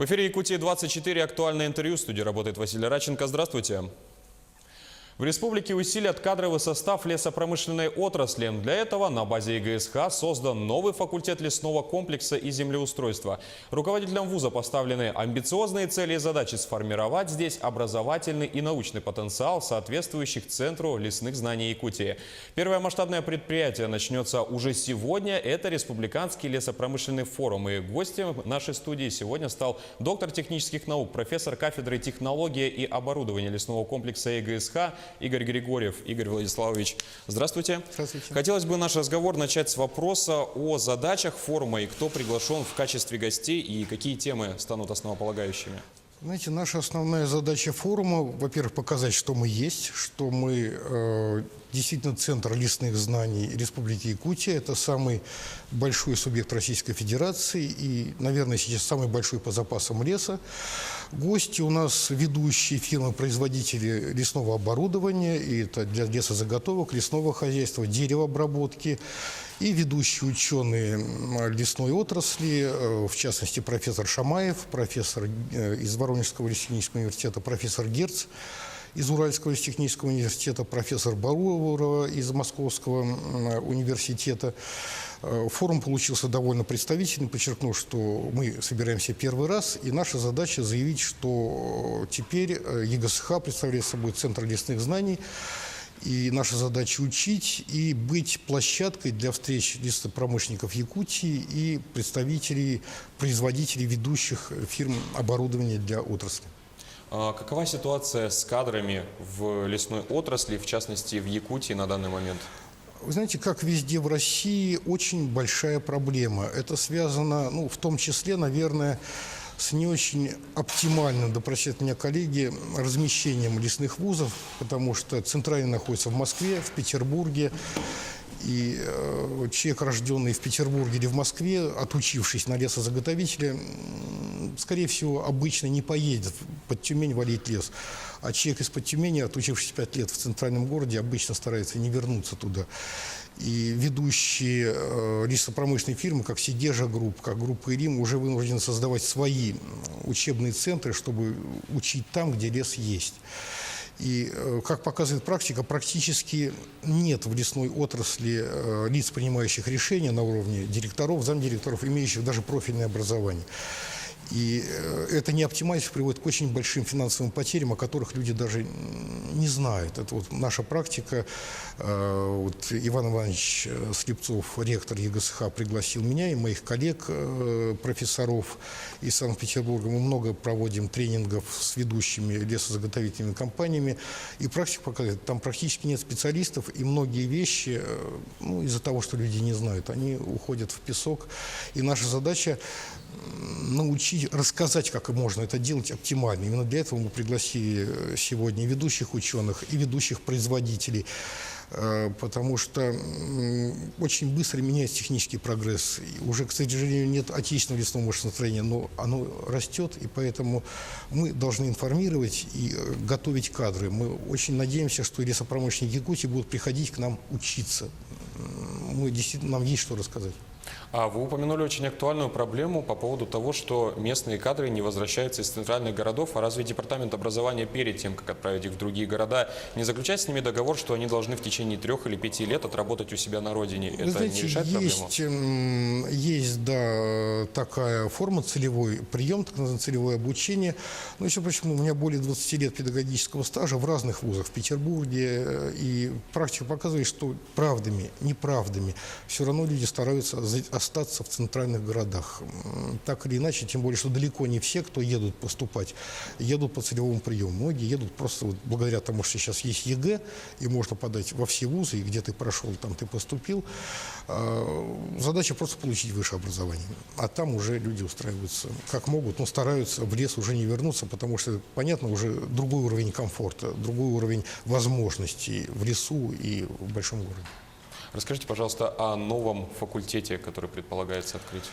В эфире Якутии-24, актуальное интервью. В студии работает Василий Раченко. Здравствуйте. В республике усилят кадровый состав лесопромышленной отрасли. Для этого на базе ЕГСХ создан новый факультет лесного комплекса и землеустройства. Руководителям вуза поставлены амбициозные цели и задачи сформировать здесь образовательный и научный потенциал, соответствующих Центру лесных знаний Якутии. Первое масштабное предприятие начнется уже сегодня. Это Республиканский лесопромышленный форум. И гостем нашей студии сегодня стал доктор технических наук, профессор кафедры технологии и оборудования лесного комплекса ЕГСХ Игорь Григорьев. Игорь Владиславович, здравствуйте. Здравствуйте. Хотелось бы наш разговор начать с вопроса о задачах форума и кто приглашен в качестве гостей и какие темы станут основополагающими. Знаете, наша основная задача форума, во-первых, показать, что мы есть, что мы действительно центр лесных знаний Республики Якутия. Это самый большой субъект Российской Федерации и, наверное, сейчас самый большой по запасам леса. Гости у нас ведущие фирмы-производители лесного оборудования, и это для лесозаготовок, лесного хозяйства, деревообработки, и ведущие ученые лесной отрасли, в частности, профессор Шамаев, профессор из Воронежского лесотехнического университета, профессор Герц из Уральского лесотехнического университета, профессор Барурова из Московского университета. Форум получился довольно представительный, подчеркну, что мы собираемся первый раз, и наша задача заявить, что теперь ЕГСХ представляет собой центр лесных знаний, и наша задача учить и быть площадкой для встреч лесопромышленников Якутии и представителей, производителей ведущих фирм оборудования для отрасли. Какова ситуация с кадрами в лесной отрасли, в частности в Якутии на данный момент? Вы знаете, как везде в России, очень большая проблема. Это связано, в том числе, наверное, с не очень оптимальным, да простят меня коллеги, размещением лесных вузов, потому что центральный находится в Москве, в Петербурге. И человек, рожденный в Петербурге или в Москве, отучившись на лесозаготовителя, скорее всего, обычно не поедет под Тюмень валить лес. А человек из-под Тюмени, отучившись 5 лет в центральном городе, обычно старается не вернуться туда. И ведущие лесопромышленные фирмы, как Сидежа Групп, как группа Ирим, уже вынуждены создавать свои учебные центры, чтобы учить там, где лес есть. И, как показывает практика, практически нет в лесной отрасли лиц, принимающих решения на уровне директоров, замдиректоров, имеющих даже профильное образование. И это неоптимальность приводит к очень большим финансовым потерям, о которых люди даже не знают. Это вот наша практика. Вот Иван Иванович Слепцов, ректор ЕГСХ, пригласил меня и моих коллег, профессоров из Санкт-Петербурга. Мы много проводим тренингов с ведущими лесозаготовительными компаниями. И практика показывает, там практически нет специалистов, и многие вещи, из-за того, что люди не знают, они уходят в песок. И наша задача научить, рассказать, как можно это делать оптимально. Именно для этого мы пригласили сегодня и ведущих ученых, и ведущих производителей, потому что очень быстро меняется технический прогресс. И уже, к сожалению, нет отечественного лесного машиностроения, но оно растет, и поэтому мы должны информировать и готовить кадры. Мы очень надеемся, что лесопромышленники Якутии будут приходить к нам учиться. Нам есть что рассказать. А вы упомянули очень актуальную проблему по поводу того, что местные кадры не возвращаются из центральных городов. А разве департамент образования перед тем, как отправить их в другие города, не заключает с ними договор, что они должны в течение 3 или 5 лет отработать у себя на родине? Вы Это знаете, не решает проблему? Есть, да, такая форма, целевой прием, так называемое целевое обучение. Но еще почему? У меня более 20 лет педагогического стажа в разных вузах в Петербурге. И практика показывает, что правдами, неправдами все равно люди стараются остаться в центральных городах. Так или иначе, тем более, что далеко не все, кто едут поступать, едут по целевому приему. Многие едут просто благодаря тому, что сейчас есть ЕГЭ, и можно подать во все вузы, и где ты прошел, там ты поступил. Задача просто получить высшее образование. А там уже люди устраиваются как могут, но стараются в лес уже не вернуться, потому что, понятно, уже другой уровень комфорта, другой уровень возможностей в лесу и в большом городе. Расскажите, пожалуйста, о новом факультете, который предполагается открыть.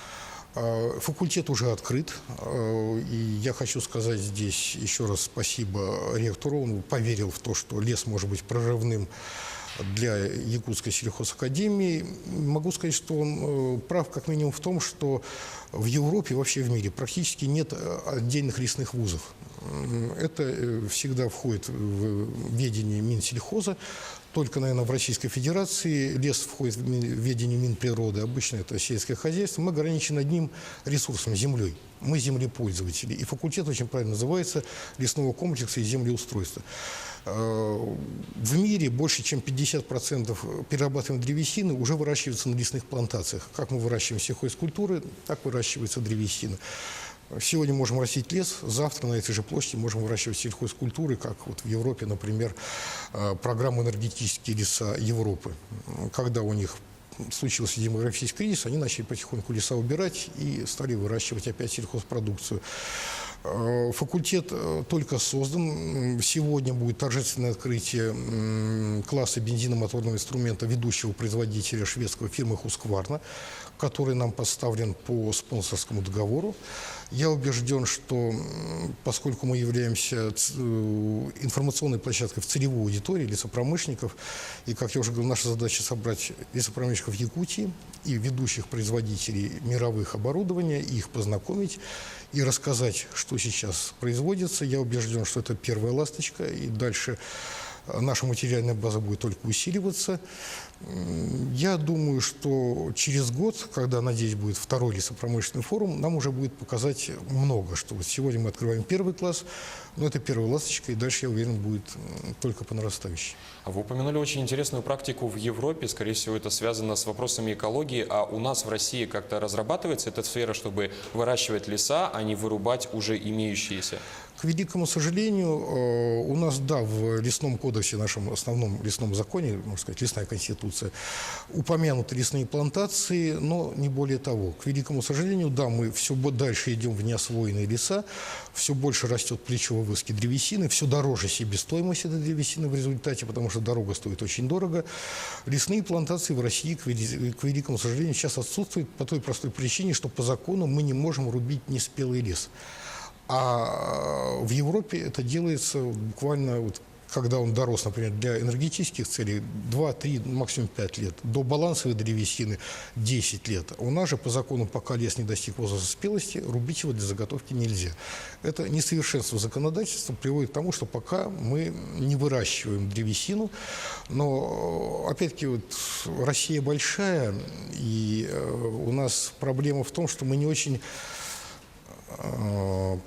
Факультет уже открыт, и я хочу сказать здесь еще раз спасибо ректору. Он поверил в то, что лес может быть прорывным для Якутской сельхозакадемии. Могу сказать, что он прав как минимум в том, что в Европе, вообще в мире, практически нет отдельных лесных вузов. Это всегда входит в ведение Минсельхоза. Только, наверное, в Российской Федерации лес входит в ведение Минприроды. Обычно это сельское хозяйство. Мы ограничены одним ресурсом – землей. Мы землепользователи. И факультет очень правильно называется лесного комплекса и землеустройства. В мире больше чем 50% перерабатываемой древесины уже выращивается на лесных плантациях. Как мы выращиваем сельхозкультуры, так выращивается древесина. Сегодня можем растить лес, завтра на этой же площади можем выращивать сельхозкультуры, как вот в Европе, например, программа «Энергетические леса Европы». Когда у них случился демографический кризис, они начали потихоньку леса убирать и стали выращивать опять сельхозпродукцию. Факультет только создан. Сегодня будет торжественное открытие класса бензиномоторного инструмента ведущего производителя шведского фирмы Husqvarna, который нам поставлен по спонсорскому договору. Я убежден, что поскольку мы являемся информационной площадкой в целевой аудитории лесопромышленников, и, как я уже говорил, наша задача собрать лесопромышленников Якутии и ведущих производителей мировых оборудования, их познакомить и рассказать, что сейчас производится. Я убежден, что это первая ласточка, и дальше наша материальная база будет только усиливаться. Я думаю, что через год, когда, надеюсь, будет второй лесопромышленный форум, нам уже будет показать много. Что вот сегодня мы открываем первый класс, но это первая ласточка, и дальше, я уверен, будет только по нарастающей. А вы упомянули очень интересную практику в Европе. Скорее всего, это связано с вопросами экологии. А у нас в России как-то разрабатывается эта сфера, чтобы выращивать леса, а не вырубать уже имеющиеся? К великому сожалению, у нас, да, в лесном кодексе, нашем основном лесном законе, можно сказать, лесная конституция, упомянуты лесные плантации, но не более того. К великому сожалению, да, мы все дальше идем в неосвоенные леса, все больше растет плечо вывозки древесины, все дороже себестоимость этой древесины в результате, потому что дорога стоит очень дорого. Лесные плантации в России, к великому сожалению, сейчас отсутствуют по той простой причине, что по закону мы не можем рубить неспелый лес. А в Европе это делается буквально, вот, когда он дорос, например, для энергетических целей 2, 3, максимум 5 лет. До балансовой древесины 10 лет. У нас же по закону, пока лес не достиг возраста спелости, рубить его для заготовки нельзя. Это несовершенство законодательства приводит к тому, что пока мы не выращиваем древесину. Но, опять-таки, вот, Россия большая, и у нас проблема в том, что мы не очень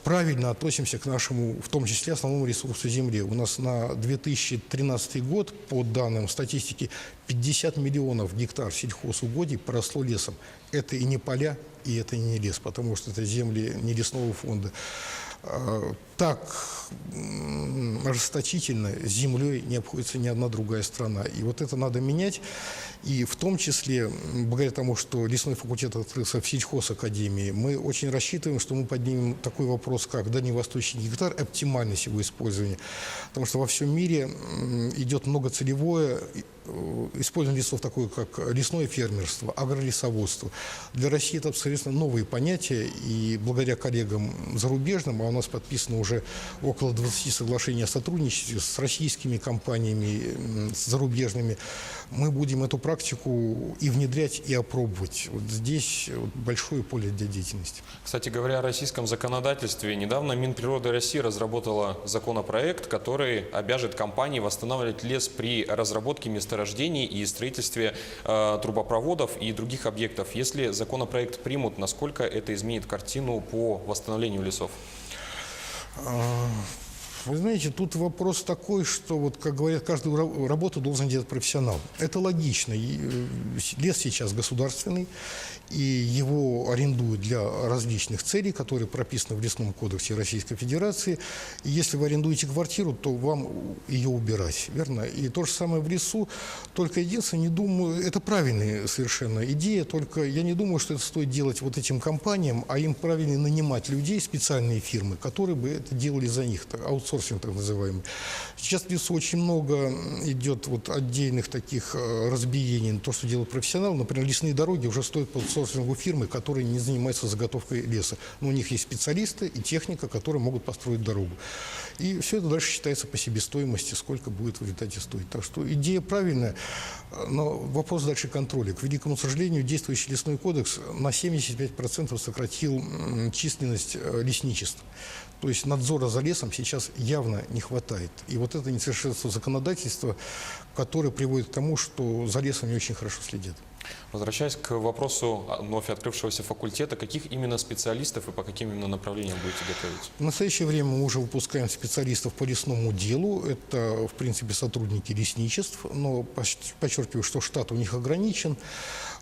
правильно относимся к нашему, в том числе, основному ресурсу земли. У нас на 2013 год, по данным статистики, 50 миллионов гектар сельхозугодий поросло лесом. Это и не поля, и это и не лес, потому что это земли не лесного фонда. Так расточительно с землей не обходится ни одна другая страна. И вот это надо менять. И в том числе, благодаря тому, что лесной факультет открылся в сельхозакадемии, мы очень рассчитываем, что мы поднимем такой вопрос, как дальневосточный гектар, оптимальность его использования. Потому что во всем мире идет многоцелевое использование лесов, такое как лесное фермерство, агролесоводство. Для России это абсолютно новые понятия, и благодаря коллегам зарубежным, а у нас подписано уже около 20 соглашений о сотрудничестве с российскими компаниями, с зарубежными, мы будем эту практику и внедрять, и опробовать. Вот здесь большое поле для деятельности. Кстати говоря, о российском законодательстве. Недавно Минприроды России разработала законопроект, который обяжет компании восстанавливать лес при разработке месторождений и строительстве трубопроводов и других объектов. Если законопроект примут, насколько это изменит картину по восстановлению лесов? Вы знаете, тут вопрос такой, что, вот, как говорят, каждую работу должен делать профессионал. Это логично. Лес сейчас государственный, и его арендуют для различных целей, которые прописаны в Лесном кодексе Российской Федерации. И если вы арендуете квартиру, то вам ее убирать, верно? И то же самое в лесу. Только единственное, не думаю, это правильная совершенно идея, только я не думаю, что это стоит делать вот этим компаниям, а им правильно нанимать людей, специальные фирмы, которые бы это делали за них, аутсорсинг. аутсорсинг так называемый. Сейчас в лесу очень много идет вот отдельных таких разбиений на то, что делают профессионалы. Например, лесные дороги уже стоят по аутсорсингу фирмы, которые не занимаются заготовкой леса. Но у них есть специалисты и техника, которые могут построить дорогу. И все это дальше считается по себестоимости, сколько будет в результате стоить. Так что идея правильная, но вопрос дальше контроля. К великому сожалению, действующий лесной кодекс на 75% сократил численность лесничества. То есть надзора за лесом сейчас явно не хватает. И вот это несовершенство законодательства, которое приводит к тому, что за лесом не очень хорошо следят. Возвращаясь к вопросу вновь открывшегося факультета, каких именно специалистов и по каким именно направлениям будете готовить? В настоящее время мы уже выпускаем специалистов по лесному делу. Это, в принципе, сотрудники лесничеств, но подчеркиваю, что штат у них ограничен.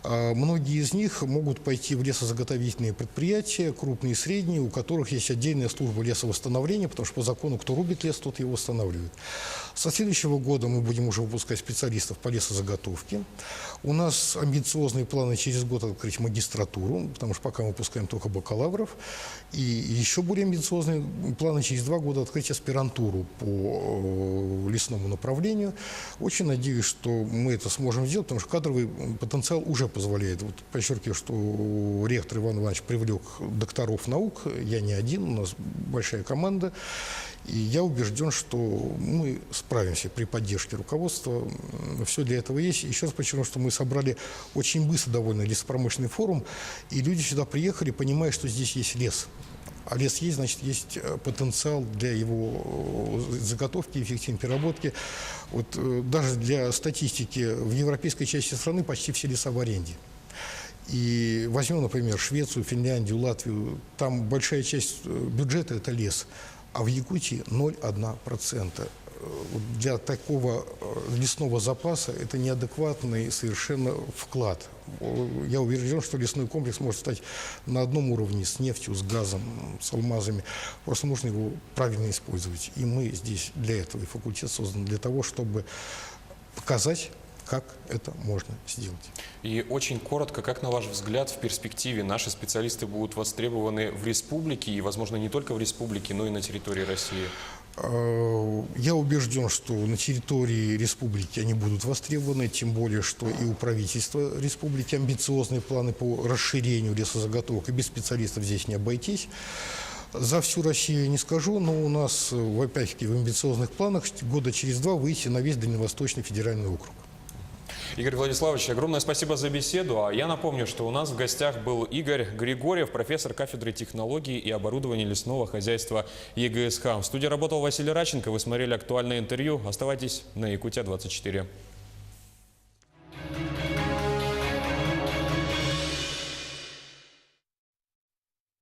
Многие из них могут пойти в лесозаготовительные предприятия, крупные и средние, у которых есть отдельная служба лесовосстановления, потому что по закону, кто рубит лес, тот его восстанавливает. Со следующего года мы будем уже выпускать специалистов по лесозаготовке. У нас амбициозные планы через год открыть магистратуру, потому что пока мы выпускаем только бакалавров. И еще более амбициозные планы через 2 года открыть аспирантуру по лесному направлению. Очень надеюсь, что мы это сможем сделать, потому что кадровый потенциал уже позволяет. Вот подчеркиваю, что ректор Иван Иванович привлек докторов наук, я не один, у нас большая команда. И я убежден, что мы справимся при поддержке руководства. Все для этого есть. Еще раз подчеркну, что мы собрали очень быстро довольно лесопромышленный форум, и люди сюда приехали, понимая, что здесь есть лес. А лес есть, значит, есть потенциал для его заготовки, эффективной переработки. Вот даже для статистики, в европейской части страны почти все леса в аренде. И возьмем, например, Швецию, Финляндию, Латвию, там большая часть бюджета – это лес. А в Якутии 0,1%. Для такого лесного запаса это неадекватный совершенно вклад. Я убежден, что лесной комплекс может стать на одном уровне с нефтью, с газом, с алмазами. Просто нужно его правильно использовать. И мы здесь для этого, и факультет создан для того, чтобы показать, как это можно сделать. И очень коротко, как на ваш взгляд, в перспективе наши специалисты будут востребованы в республике и, возможно, не только в республике, но и на территории России? Я убежден, что на территории республики они будут востребованы, тем более, что и у правительства республики амбициозные планы по расширению лесозаготовок, и без специалистов здесь не обойтись. За всю Россию я не скажу, но у нас, опять-таки, в амбициозных планах года через 2 выйти на весь Дальневосточный федеральный округ. Игорь Владиславович, огромное спасибо за беседу. А я напомню, что у нас в гостях был Игорь Григорьев, профессор кафедры технологий и оборудования лесного хозяйства ЕГСХ. В студии работал Василий Раченко. Вы смотрели актуальное интервью. Оставайтесь на Якутия-24.